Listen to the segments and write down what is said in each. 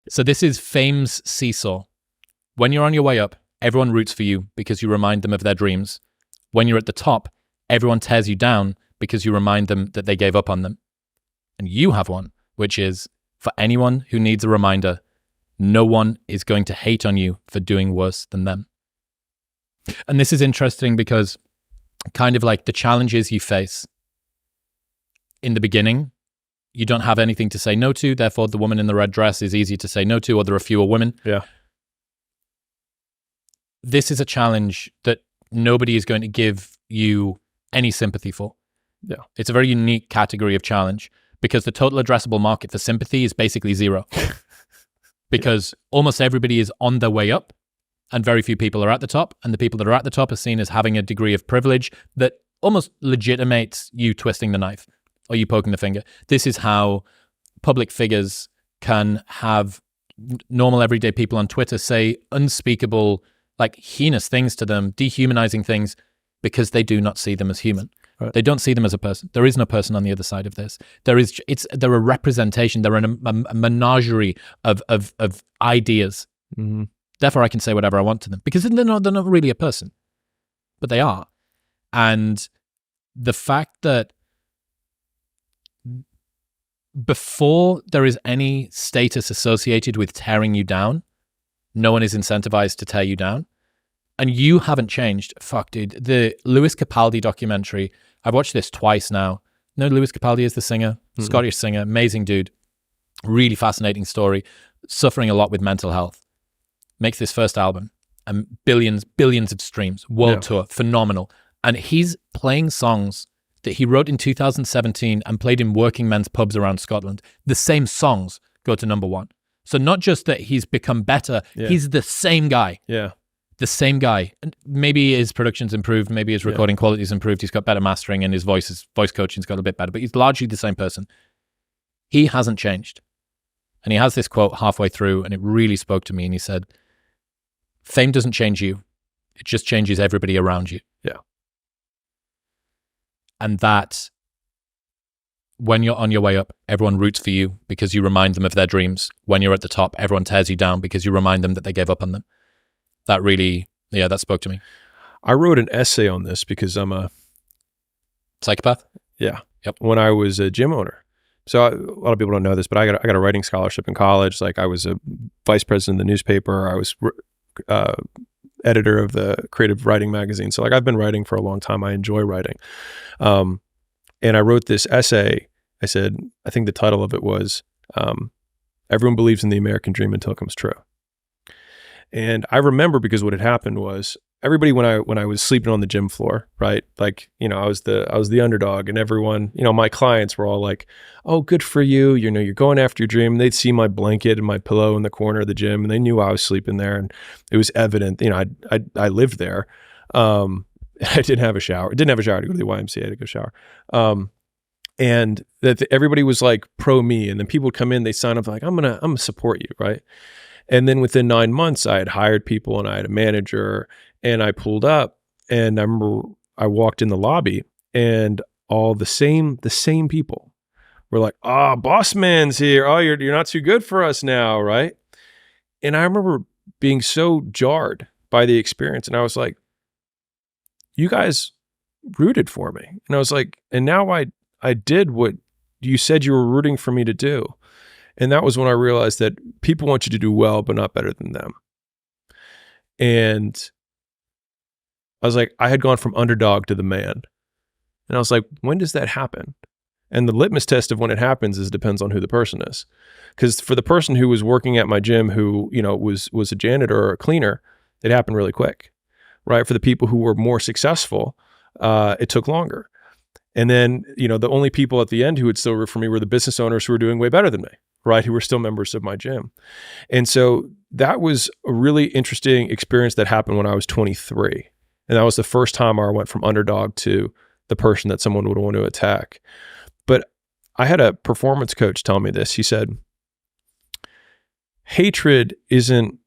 So this is fame's seesaw. When you're on your way up, everyone roots for you because you remind them of their dreams. When you're at the top, everyone tears you down because you remind them that they gave up on them. And you have one, which is, for anyone who needs a reminder, no one is going to hate on you for doing worse than them. And this is interesting because kind of like the challenges you face in the beginning, you don't have anything to say no to. Therefore, the woman in the red dress is easy to say no to, or there are fewer women. Yeah. This is a challenge that nobody is going to give you any sympathy for. Yeah. It's a very unique category of challenge because the total addressable market for sympathy is basically zero. Because almost everybody is on their way up and very few people are at the top. And the people that are at the top are seen as having a degree of privilege that almost legitimates you twisting the knife or you poking the finger. This is how public figures can have normal everyday people on Twitter say unspeakable, like heinous things to them, dehumanizing things, because they do not see them as human. Right. They don't see them as a person. There is no person on the other side of this. They're a representation. They're a menagerie of ideas. Mm-hmm. Therefore, I can say whatever I want to them because they're not really a person, but they are. And the fact that before there is any status associated with tearing you down, no one is incentivized to tear you down. And you haven't changed. Fuck, dude. The Lewis Capaldi documentary, I've watched this twice now. No, Lewis Capaldi is the singer, Scottish singer, amazing dude. Really fascinating story. Suffering a lot with mental health. Makes this first album and billions of streams, world tour, phenomenal. And he's playing songs that he wrote in 2017 and played in working men's pubs around Scotland. The same songs go to number one. So not just that he's become better, he's the same guy. Yeah. The same guy. And maybe his production's improved, maybe his recording quality's improved, he's got better mastering and his voice coaching's got a bit better, but he's largely the same person. He hasn't changed. And he has this quote halfway through and it really spoke to me and he said, fame doesn't change you, it just changes everybody around you. Yeah. And that when you're on your way up, everyone roots for you because you remind them of their dreams. When you're at the top, everyone tears you down because you remind them that they gave up on them. That really, that spoke to me. I wrote an essay on this because I'm a psychopath. Yeah. Yep. When I was a gym owner. So a lot of people don't know this, but I got a writing scholarship in college. Like I was a vice president of the newspaper. I was editor of the creative writing magazine. So like I've been writing for a long time. I enjoy writing. And I wrote this essay. I said, I think the title of it was, Everyone Believes in the American Dream Until It Comes True. And I remember because what had happened was everybody, when I was sleeping on the gym floor, right? Like, I was the underdog and everyone, my clients were all like, oh, good for you. You're going after your dream. And they'd see my blanket and my pillow in the corner of the gym and they knew I was sleeping there. And it was evident, I lived there. I didn't have a shower. I didn't have a shower to go to the YMCA. I had to go shower. And that everybody was like pro me. And then people would come in, they sign up like, I'm gonna support you. Right. And then within 9 months, I had hired people and I had a manager and I pulled up and I remember I walked in the lobby and all the same people were like, oh, boss man's here. Oh, you're not too good for us now. Right. And I remember being so jarred by the experience. And I was like, you guys rooted for me. And I was like, and now I did what you said you were rooting for me to do. And that was when I realized that people want you to do well, but not better than them. And I was like, I had gone from underdog to the man. And I was like, when does that happen? And the litmus test of when it happens is depends on who the person is. Because for the person who was working at my gym, who, was a janitor or a cleaner, it happened really quick, right? For the people who were more successful, it took longer. And then, the only people at the end who would still root for me were the business owners who were doing way better than me, right? Who were still members of my gym. And so that was a really interesting experience that happened when I was 23. And that was the first time I went from underdog to the person that someone would want to attack. But I had a performance coach tell me this. He said, hatred isn't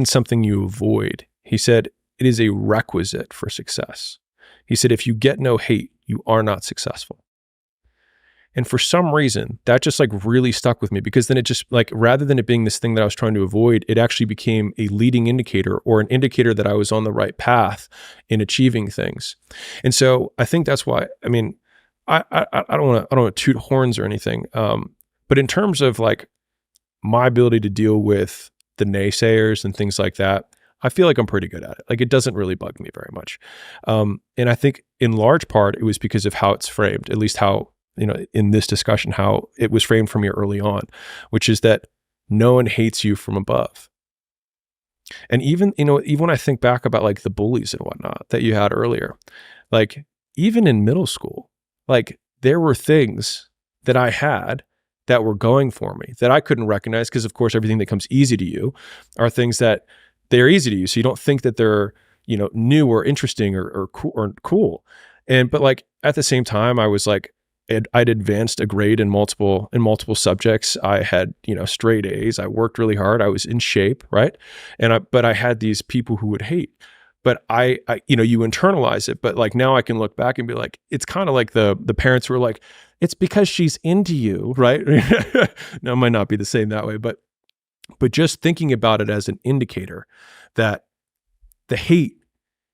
something you avoid. He said, it is a requisite for success. He said, if you get no hate, you are not successful. And for some reason, that just like really stuck with me, because then it just like, rather than it being this thing that I was trying to avoid, it actually became a leading indicator, or an indicator that I was on the right path in achieving things. And so I think that's why, I mean, I don't want to toot horns or anything. But in terms of like my ability to deal with the naysayers and things like that, I feel like I'm pretty good at it. Like, it doesn't really bug me very much. And I think in large part, it was because of how it's framed, at least how, you know, in this discussion, how it was framed for me early on, which is that no one hates you from above. And even, you know, even when I think back about like the bullies and whatnot that you had earlier, like even in middle school, like there were things that I had that were going for me that I couldn't recognize, because of course everything that comes easy to you are things that they're easy to you. So you don't think that they're, you know, new or interesting or cool. And, but like at the same time, I was like, I'd advanced a grade in multiple subjects. I had, you know, straight A's. I worked really hard. I was in shape. Right. But I had these people who would hate, but I, you know, you internalize it. But like now I can look back and be like, it's kind of like the parents who are like, it's because she's into you. Right. Now it might not be the same that way, but just thinking about it as an indicator that the hate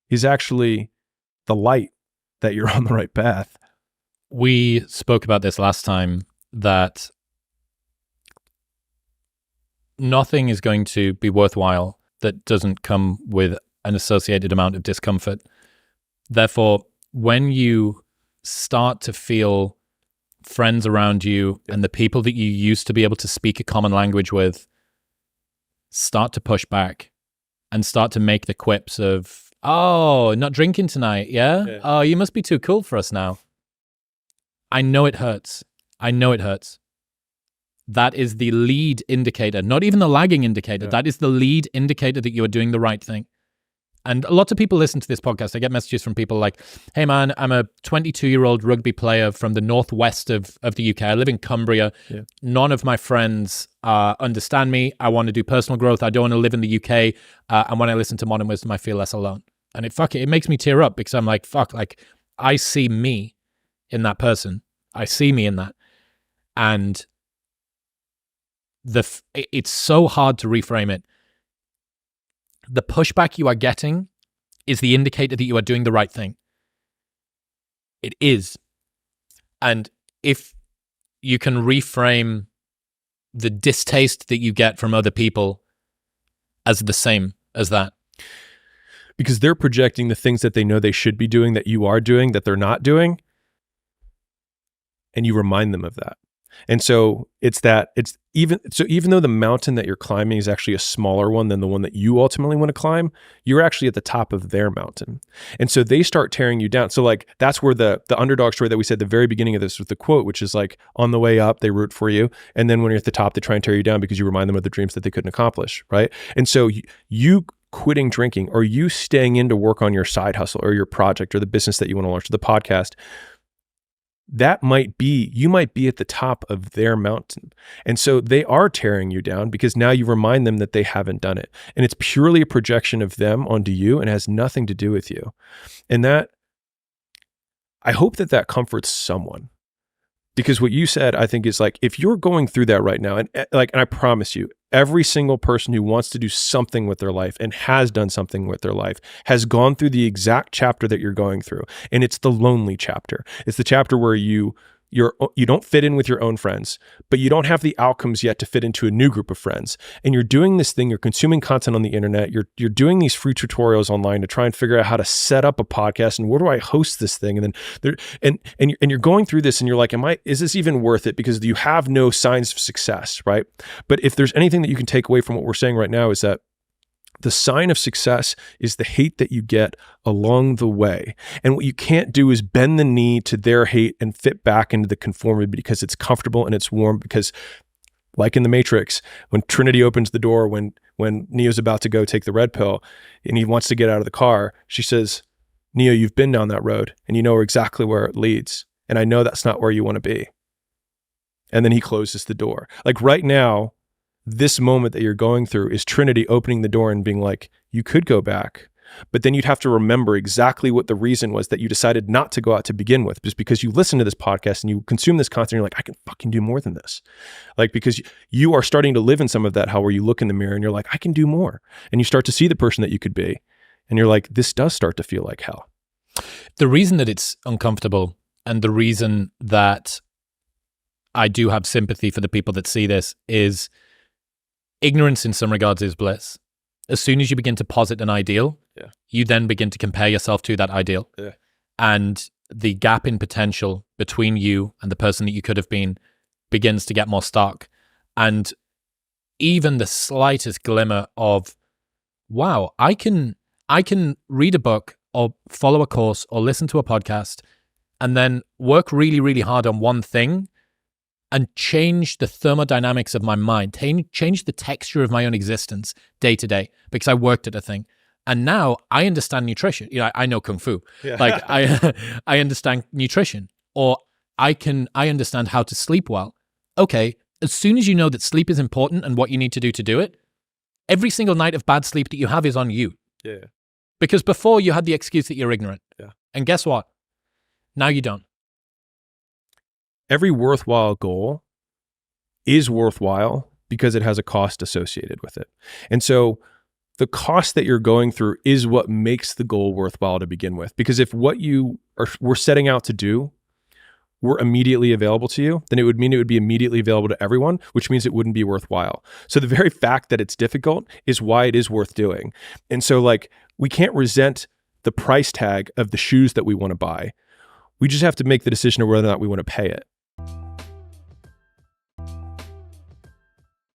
is actually the light that you're on the right path. We spoke about this last time, that nothing is going to be worthwhile that doesn't come with an associated amount of discomfort. Therefore, when you start to feel friends around you and the people that you used to be able to speak a common language with start to push back and start to make the quips of, oh, not drinking tonight, yeah? Oh, you must be too cool for us now. I know it hurts. I know it hurts. That is the lead indicator, not even the lagging indicator. Yeah. That is the lead indicator that you are doing the right thing. And lots of people listen to this podcast. I get messages from people like, hey man, I'm a 22-year-old rugby player from the northwest of the UK. I live in Cumbria. Yeah. None of my friends understand me. I want to do personal growth. I don't want to live in the UK. And when I listen to Modern Wisdom, I feel less alone. And it makes me tear up, because I'm like, fuck, like I see me in that person. I see me in that. And it's so hard to reframe it. The pushback you are getting is the indicator that you are doing the right thing. It is. And if you can reframe the distaste that you get from other people as the same as that. Because they're projecting the things that they know they should be doing that you are doing that they're not doing. And you remind them of that. And so even though the mountain that you're climbing is actually a smaller one than the one that you ultimately want to climb, you're actually at the top of their mountain. And so they start tearing you down. So like, that's where the underdog story that we said at the very beginning of this with the quote, which is like, on the way up, they root for you. And then when you're at the top, they try and tear you down because you remind them of the dreams that they couldn't accomplish. Right. And so you quitting drinking, or you staying in to work on your side hustle or your project or the business that you want to launch, or the podcast, you might be at the top of their mountain. And so they are tearing you down because now you remind them that they haven't done it. And it's purely a projection of them onto you and has nothing to do with you. And that, I hope that comforts someone. Because what you said, I think, is like, if you're going through that right now, and I promise you, every single person who wants to do something with their life and has done something with their life has gone through the exact chapter that you're going through. And it's the lonely chapter. It's the chapter where you don't fit in with your own friends, but you don't have the outcomes yet to fit into a new group of friends. And you're doing this thing, you're consuming content on the internet, you're doing these free tutorials online to try and figure out how to set up a podcast and where do I host this thing? And then you're going through this and you're like, is this even worth it? Because you have no signs of success, right? But if there's anything that you can take away from what we're saying right now, is that the sign of success is the hate that you get along the way. And what you can't do is bend the knee to their hate and fit back into the conformity because it's comfortable and it's warm. Because like in the Matrix, when Trinity opens the door, when Neo's about to go take the red pill and he wants to get out of the car, she says, Neo, you've been down that road and you know exactly where it leads. And I know that's not where you want to be. And then he closes the door. Like right now, this moment that you're going through is Trinity opening the door and being like, you could go back, But then you'd have to remember exactly what the reason was that you decided not to go out to begin with, just because you listen to this podcast and you consume this content, and you're like, I can fucking do more than this. Like, because you are starting to live in some of that hell where you look in the mirror and you're like, I can do more. And you start to see the person that you could be. And you're like, this does start to feel like hell. The reason that it's uncomfortable, and the reason that I do have sympathy for the people that see this, is ignorance in some regards is bliss. As soon as you begin to posit an ideal, you then begin to compare yourself to that ideal. And the gap in potential between you and the person that you could have been begins to get more stark. And even the slightest glimmer of, wow, I can read a book or follow a course or listen to a podcast and then work really, really hard on one thing and change the thermodynamics of my mind, change the texture of my own existence day to day, because I worked at a thing. And now I understand nutrition. You know, I know Kung Fu. Like I understand nutrition, or I understand how to sleep well. Okay, as soon as you know that sleep is important and what you need to do it, every single night of bad sleep that you have is on you. Because before you had the excuse that you're ignorant. And guess what? Now you don't. Every worthwhile goal is worthwhile because it has a cost associated with it. And so the cost that you're going through is what makes the goal worthwhile to begin with. Because if what we're setting out to do were immediately available to you, then it would mean it would be immediately available to everyone, which means it wouldn't be worthwhile. So the very fact that it's difficult is why it is worth doing. And so like, we can't resent the price tag of the shoes that we want to buy. We just have to make the decision of whether or not we want to pay it.